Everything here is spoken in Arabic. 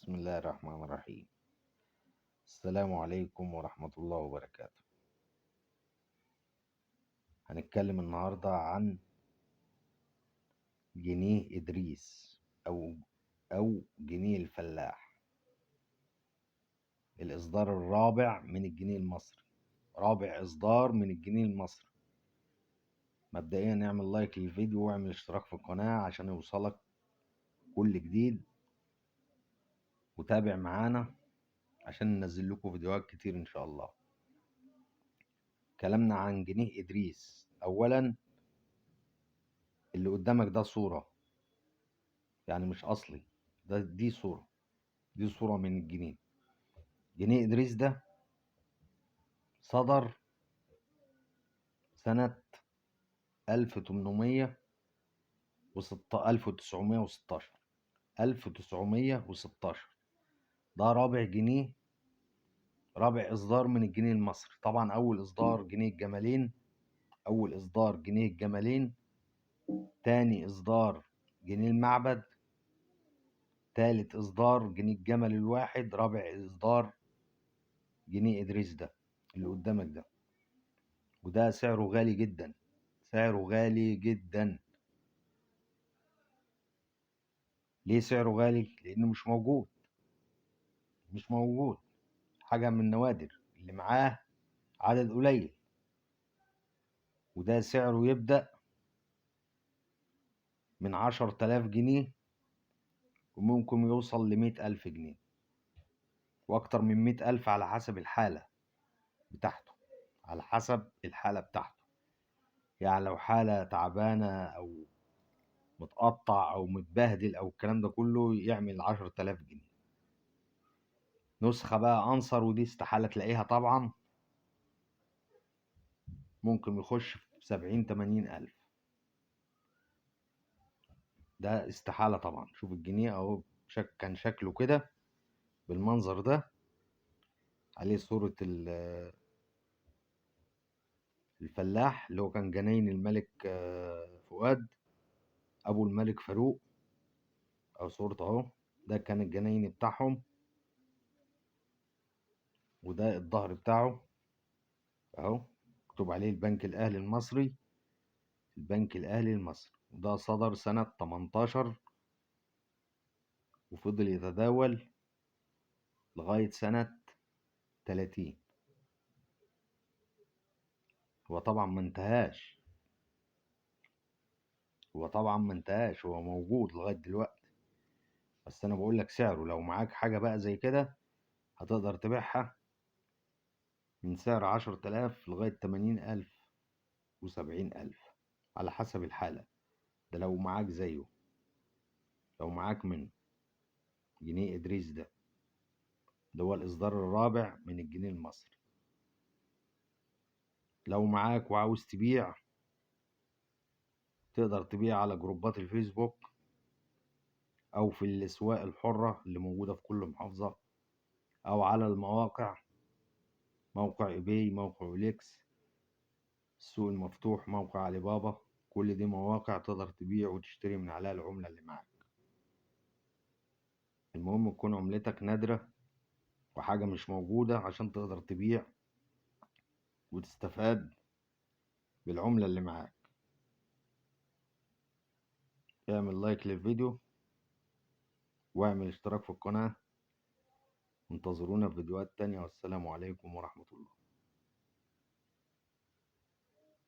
بسم الله الرحمن الرحيم. السلام عليكم ورحمة الله وبركاته. هنتكلم النهاردة عن جنيه إدريس أو جنيه الفلاح، الإصدار الرابع من الجنيه المصري، رابع إصدار من الجنيه المصري. مبدئيا اعمل لايك للفيديو واعمل اشتراك في القناة عشان يوصلك كل جديد، وتابع معانا عشان ننزل لكم فيديوهات كتير إن شاء الله. كلامنا عن جنيه إدريس. أولا، اللي قدامك ده صورة، يعني مش أصلي، دي صورة من الجنيه. جنيه إدريس ده صدر سنة 1916. ده رابع جنيه، رابع إصدار من الجنيه المصري. طبعا أول إصدار جنيه الجمالين، تاني إصدار جنيه المعبد، تالت إصدار جنيه الجمل الواحد، رابع إصدار جنيه إدريس ده اللي قدامك ده. وده سعره غالي جدا، سعره غالي جدا. ليه سعره غالي؟ لأنه مش موجود، حاجة من النوادر اللي معاه عدد قليل. وده سعره يبدأ من 10,000 جنيه وممكن يوصل ل100,000 جنيه، وأكتر من 100,000 على حسب الحالة بتاعته، يعني لو حالة تعبانة أو متقطع أو متبهدل أو الكلام ده كله يعمل 10,000 جنيه. نسخة بقى أنصر، ودي استحالة تلاقيها طبعا، ممكن يخش في 70-80 ألف. ده استحالة طبعا. شوف الجنيه أهو، كان شكله كده بالمنظر ده، عليه صورة الفلاح اللي هو كان جناين الملك فؤاد أبو الملك فاروق، أو صورته أهو. ده كان الجناين بتاعهم، وده الظهر بتاعه أهو، مكتوب عليه البنك الأهلي المصري، وده صدر سنة 18 وفضل يتداول لغاية سنة 30. هو طبعا ما انتهاش، هو موجود لغاية دلوقتي. بس أنا بقول لك سعره، لو معاك حاجة بقى زي كده هتقدر تبيعها من سعر 10,000 لغاية 80,000 و70,000 على حسب الحالة. ده لو معاك زيه، لو معاك من جنيه إدريس ده، اللي هو الإصدار الرابع من الجنيه المصري. لو معاك وعاوز تبيع، تقدر تبيع على جروبات الفيسبوك أو في الأسواق الحرة اللي موجودة في كل محافظة، أو على المواقع، موقع إيباي، موقع أوليكس، السوق المفتوح، موقع علي بابا. كل دي مواقع تقدر تبيع وتشتري من عليها العملة اللي معاك. المهم تكون عملتك نادرة وحاجة مش موجودة عشان تقدر تبيع وتستفاد بالعملة اللي معاك. اعمل لايك للفيديو واعمل اشتراك في القناة. انتظرونا في فيديوهات تانية، والسلام عليكم ورحمة الله.